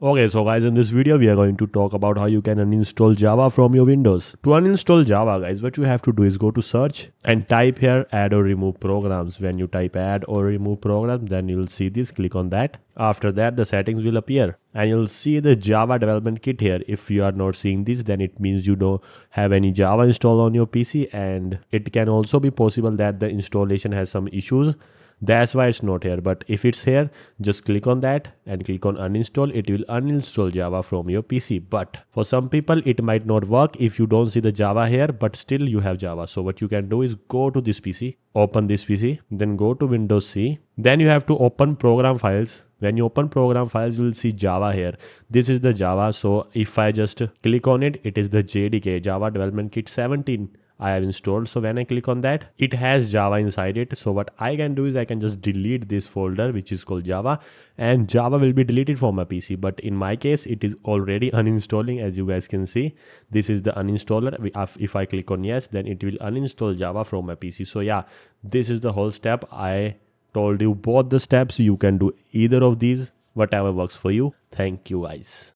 Okay, so guys, in this video we are going to talk about how you can uninstall Java from your Windows. To uninstall Java, guys, what you have to do is go to search and type here add or remove programs. When you type add or remove programs, then you'll see this, click on that. After that, the settings will appear and you'll see the Java development kit here. If you are not seeing this, then it means you don't have any Java installed on your PC, and it can also be possible that the installation has some issues. That's why it's not here, but if it's here, just click on that and click on uninstall. It will uninstall Java from your PC. But for some people it might not work if you don't see the Java here, but still you have Java. So what you can do is go to this PC, open this PC, then go to Windows C. Then you have to open program files. When you open program files, you will see Java here. This is the Java. So if I just click on it, it is the JDK, Java Development Kit 17. I have installed. So when I click on that, it has Java inside it. So what I can do is I can just delete this folder which is called Java, and Java will be deleted from my PC. But in my case, it is already uninstalling. As you guys can see, this is the uninstaller. If I click on yes, then it will uninstall Java from my PC. So yeah, this is the whole step. I told you both the steps. You can do either of these, whatever works for you. Thank you guys.